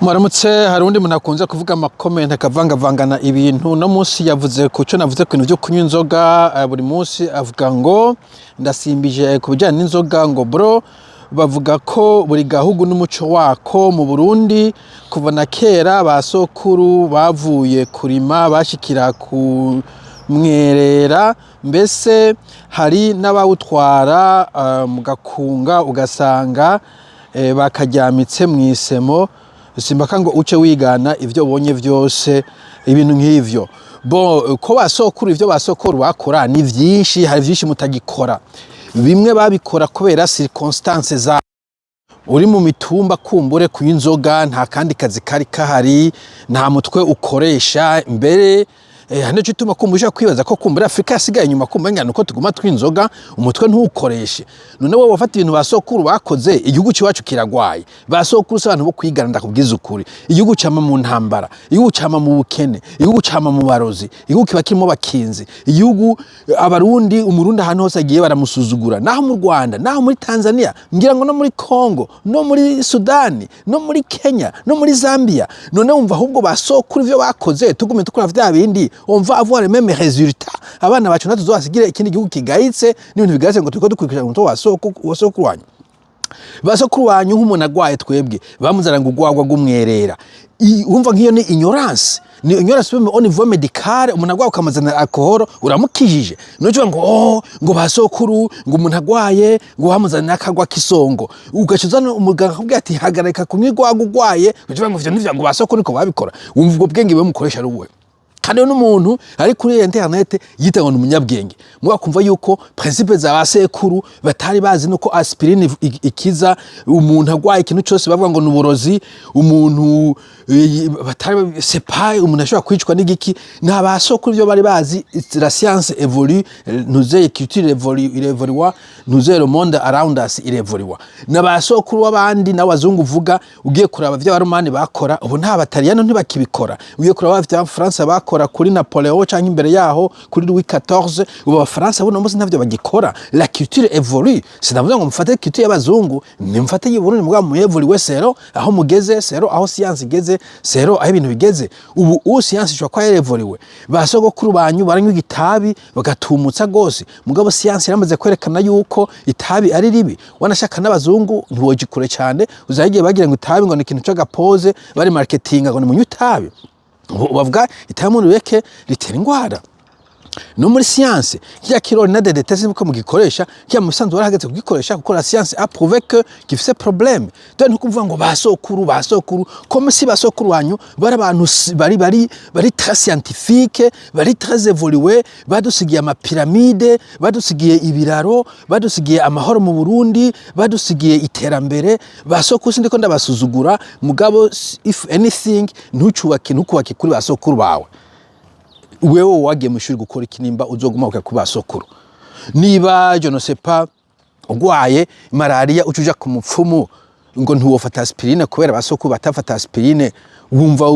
Mwaramutse hari undi muntu akunze kuvuga comment akavangavangana ibintu no munsi yavuze ku cyo navuze ku bintu byo kunywa inzoga buri munsi avuga ngo ndasimbije ku bijyanye n'inzoga ngo bro bavuga ko buri gahugu n'umuco wako mu Burundi kuva na kera basokuru bavuye kurima bashikira ku mwerera mbese hari n'abawutwara mu gakunga ugasanga bakajyamitse mu isemo simbaka ngo uce wigana ivyo bonye vyose ibintu nk'ivyo bo ko basokuru ivyo basokuru bakora ni vyinshi hari vyinshi mutagikora bimwe babikora kubera circonstances za uri mu mitumba kumbure kuyinzoga nta kandi kazi kari kahari nta mutwe ukoresha mbere hano cyituma kumbusha kwibaza ko kumbura Afrika yasigaye nyuma kumbengana uko tuguma twinzoga umutwe ntukoreshe none wowe wafata ibintu basokuru bakoze igihugu cyacu kiragwaye basokuru se abantu bo kwigana ndakubwiza ukuri igihugu cyama mu ntambara igihugu cyama mu bukene igihugu cyama mu barozi igihugu kiba kirimo bakinzi igihugu abarundi umurundi ahantu hose agiye baramusuzugura naho mu Rwanda naho muri Tanzania ngira ngo no muri Congo no muri Sudani no muri Kenya no muri Zambia none umva ahubwo basokuru ivyo bakoze tugume tukora vya bindi on va avoir les mêmes résultats abana bacu natuzosigira ikindi gihugu kigayitse n'ibintu bigaze ngo turiko dukurikira ngo wasokuru wanyu basokuru wanyu nk'umuntu agwaye twebwe bamuzana ngo ugwagwa gumwerera umva nk'iyo ni ignorance ni ignorance au niveau médical umuntu agwaye ukamazana alcohol uramukijije noje ngo basokuru ngo umuntu agwaye ngo bamuzana akagwa kisongo ugacuzana umuganga akubwira ati hagarika kumwigwaga ugwaye uje ngo ivyo ngo basokuru ko babikora umva ubwo bwenge bamukoresha ruwe kandi n'umuntu ari kuri internet yitanga umunyabwenge mwakumva yuko principe za basekuru batari bazi nuko aspirine ikiza umuntu agwaye ikintu cyose bavuga ngo nuburozi umuntu batari sepaye umuntu ashobora kwicwa n'igiki nta basokuru byo bari bazi la science évolue nous est culture évolue nous est le monde around us évolue na basokuru w'abandi n'abazungu vuga ugiye kuraba bya baromani bakora ubu nta bataliyano ntibakibikora ugiye kuraba bya France bakora kuri Napoleon cyangwa imbere yaho kuri Louis XIV ubu abafaransa bo nomose ntavyo bagikora la culture évolue sinavuga ngo mufate culture y'abazungu nimfate y'Uburundi mugwa mu évolue sero aho mugeze sero aho science igeze sero aho ibintu bigeze ubu science ishwa kwa évolue basogokuru banyu baranywa igitabi bagatumutsa gose mugabo science yaramaze kwerekana yuko itabi ari ribi wanashaka n'abazungu ntiwogikure cyane uzagiye bagira ngo itabi ngo ni ikintu cy'agapoze bari marketing ngo ni mu itabi bavuga itamuntu reke ritera ingwara no muri science kiya kirori na dedetesi ko mugikoresha kiya musanzwe warahageze kugikoresha kuko la science a prouvé que gifise problème donc kuvuga ngo basokuru comme si basokuru wanyu bari abantu bari très scientifique bari très évolué badusigiye ama pyramide badusigiye ibiraro badusigiye amahoro mu Burundi badusigiye iterambere basokuru sindiko ndabasuzugura mugabo if anything ntucubake kuri basokuru bawe wewe wagiye mushuri gukora ikinimba uzoguma ukakubasokuru niba je ne sais pas ugwaye malaria ucuja ku mupfumu ngo ntiwofata aspirine kubera basokuru batafata aspirine wumva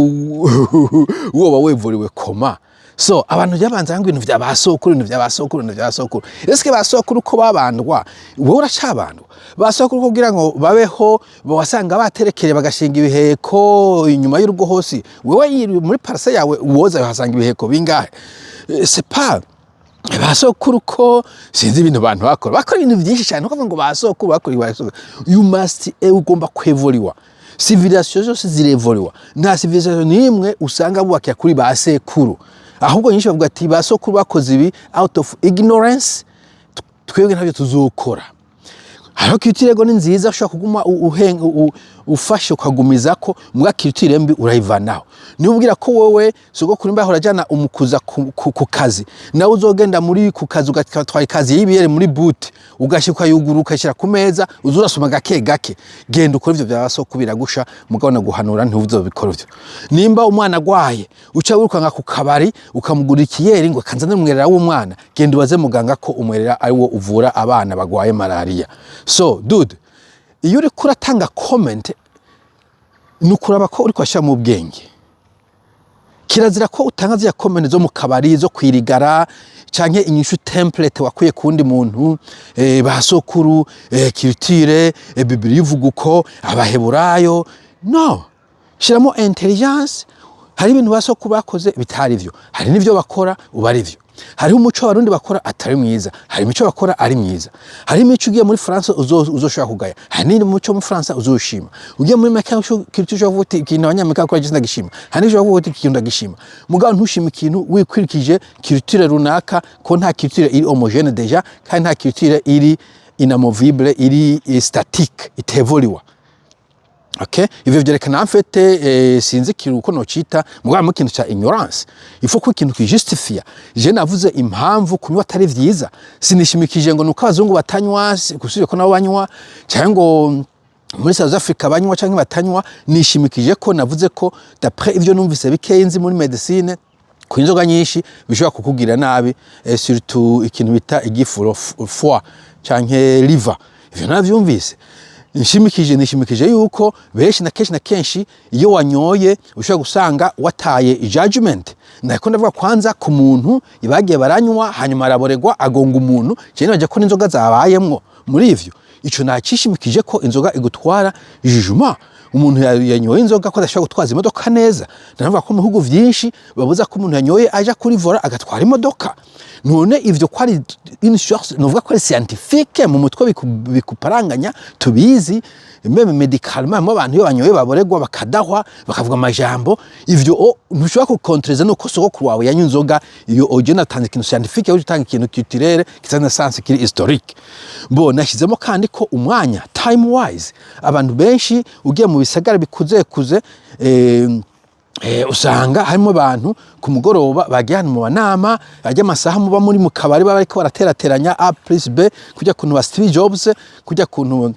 woba wevuriwe koma so abantu yabanza ngo ibintu vya basokuru eske basokuru ko babandwa wewe uracabandwa basokuru kugira ngo babeho wasanga baterekere bagashinga ibiheko inyuma y'urugo hose wewe muri parcelle yawe uwoza hasanga ibiheko bingahe c'est pas basokuru ko sinzi ibintu abantu bakora ibintu byinshi cyane ukavuga ngo basokuru bakora you must ugomba kwevoliwa civilisation zose zirevoliwa nta civilisation nimwe usanga bubakira kuri basekuru ahubwo nyinshi bavuga ati basokuru bakoze ibi out of ignorance twebwe ntabyo tuzokora haro kitirego ni nziza ushaka kuguma ufashe ukagumiza ko mbwa kitire mbi urayivanaho ni ubwira ko wowe sogokuru mba horajana umukuza ku kazi nawe uzogenda muri ku kazi ugatwara kazi y'ibiyere muri boot ugashika yuguru ukashira ku meza uzurasoma gake genda ukora ivyo byabasokubira gusha mugabona guhanura ntuzobikora ivyo nimba umwana agwaye uca wirukanga ku kabari ukamugura ikiyeri ngo kanzane umwerera w'umwana genda ubaze muganga ko umwerera ari wo uvura abana bagwaye malaria so dude iyo uri kuratanga comment nukuraba ko uri kwasha mu bwenge kirazira ko utanga zya comment zo mu kabari zo kwirigara canke inyishu template wakuye kundi muntu basokuru culture Bibiliya ivuga uko abaheburayo no shiramo intelligence. Hari ibintu basoko bakoze bitari byo, hari n'ibyo bakora uba ari byo. Hari umuco abarundi bakora atari mwiza, hari imico bakora ari myiza. Hari imico ugiye muri France uzoshaka kugaya, hari n'umuco mu France uzoshima. Ugiye muri Amerika culture uvuga uti ikintu abanyamerika bakora gisa ndagishima, hari n'icyo uvuga uti ikintu ndagishima. Mugabo ntushima ikintu wikwirikije culture runaka, ko nta culture iri homogène déjà, kandi nta culture iri inamovible, iri statique, itevoliwa. Okay, ivyo vyerekana en fait sinzi kiruko no cita mugabo mu kintu cha ignorance. Ifo ko ikintu kijustifia. Je navuze impamvu kunywa atari vyiza. Sinishimikije ngo nuko abazungu batanywa gusubire ko nabo banywa cyangwa ngo muri South Africa banywa cyangwa batanywa, nishimikije ko navuze ko d'après ivyo numvise bikeyenzi muri medicine ku inzoga nyinshi bishobora kukugira nabi, surtout ikintu bita igifuro foie canke liver. Ivyo navyumvise. Nishimikije yuko benshi na kenshi iyo wanyoye ushobora gusanga wataye judgment. Ndako ndavuga kwanza ku muntu ibagiye baranywa hanyuma araboregwa agonga umuntu cyane baje ko n'inzoga zabayemwo muri ivyo. Ico nakishimikije ko inzoga igutwara jugement. Umuntu yanyoye inzoga ko adashobora gutwaza imodoka neza. Ndavuga ko mu bihugu vyinshi babuza ko umuntu yanyoye aja kuri vola agatwara imodoka. None ivyo kwari une source novuga ko ari scientifique mu mutwe bikuparanganya tubizi meme médicalement mo abantu yo banyoye baboregwa bakadahwa bakavuga amajambo ivyo ntushobora ko contreza no kosoko kwawe yanyu inzoga iyo oje natanze ikintu scientifique yo utanga ikintu culturel kitana science kiri historique. Bo nashizemo kandi ko umwanya time wise abantu benshi ugiye mu bisagara bikuze usanga harimo abantu ku mugoroba bagiye mu banama ajya amasaha muba muri mu kabari baba ariko baraterateranya A plus B kujya kuntu ba Steve Jobs, kujya kuntu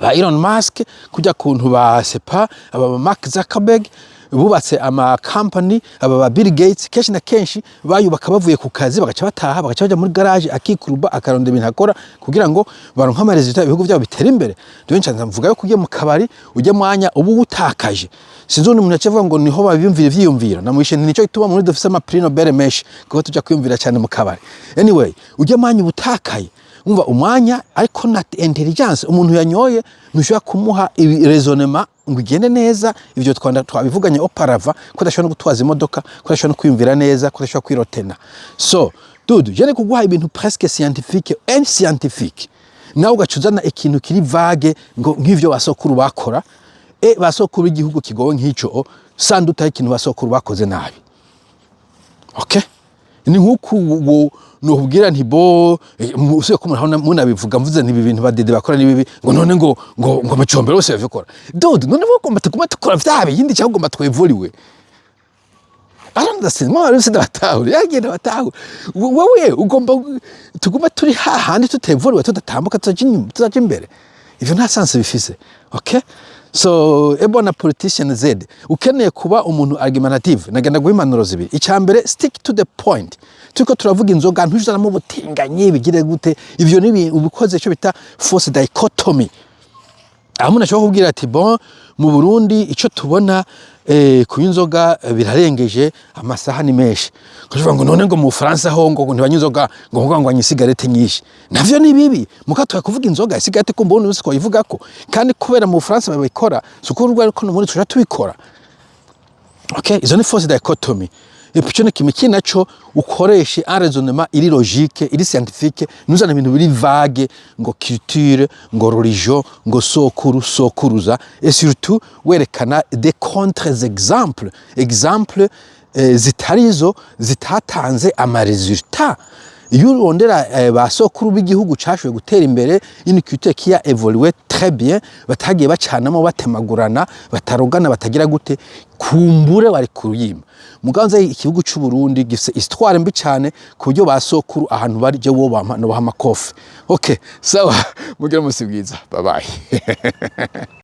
ba Elon Musk, kujya kuntu ba Sepa aba Mark Zuckerberg bubatse ama company aba ba Bill Gates. Kenshi na kenshi bayubaka bavuye ku kazi bagaca bataha bagaca baja muri garage akikuruba akaronda ibintu akora kugira ngo baronka ama resultat ibihugu byabo bitera imbere. Dwencha mvuga yo kugiye mu kabari ujye mwanya ubu utakaje. Sinzo umuntu acavuga ngo niho babiyumvira vyiyumvira namwishe nico ituma muri dufise ama prix Nobel mesh kuko tuja kwiyumvira cyane mu kabari. Anyway ujye mwanya ubutakaye umva umwanya ariko na intelligence umuntu yanyoye ntushobora kumuha raisonnement ngo igende neza. Ivyo twabivuganye oparava ko dashobora gutwaza imodoka, ko dashobora kwiyumvira neza, ko dashobora kwirotena. So dudu jene kuguha ibintu presque scientifique and scientifique nawe ugacuzana ikintu kiri vague ngo nk'ivyo basokuru bakora basokuru igihugu kigowe nk'ico sanduta ikintu basokuru bakoze nabi. Okay, ni nkuko nubwira nti bo usiye ko muna bivuga mvuze ni ibintu badede bakora ni bibi ngo none ngo amacombe yose yabikora dudu none bagomba tukora vyabe yindi cyangwa ngomba twevuriwe. Arandase mo ari se dataho yagenda bataho wowe ugomba tuguma turi hahandi tutevuriwe tudatambuka tuzaje imbere. Ivyo nta sense bifise. Okay, so ebona politician Z ukeneye kuba umuntu argumentative nagenda guhimanuro zibiri. Icyambere stick to the point. Tuko turavuga inzoga ntujana mu butinganye bigire gute ivyo nibi ubikoze cyo bita force dichotomy. Aho nashaka kubwira ati bon mu Burundi ico tubona ku inzoga birarengeje amasaha ni meshi. Kuvuga ngo none ngo mu France ho ngo ntibanyuzoga ngo anyi cigarette nyinshi. Navyo ni bibi. Mukatwa kuvuga inzoga cigarette ko mbona uzi ko ivuga ko kandi kubera mu France babikora suko rwa ariko no muri tuja tubikora. Okay, izo ni force dichotomy. Epicho ne kimiki naco ukoreshe un raisonnement iri logique iri scientifique nuzana ibintu biri vague ngo culture ngo religion ngo sokuruza et surtout werekana des contre exemples zitarizo zitatanze ama resultat. Iyo urondera basokuru b'igihugu cashwe gutera imbere une culture qui a évolué très bien batagiye bacanamo batemagurana batarogana batagira gute kumbure bari kuruyima. Muganza ikihugu cy'u Burundi gifise histoire mbi cyane ku buryo basokuru ahantu bari je wo bama no bahama kofe. Okay, sawa mugira musibwiza bye bye.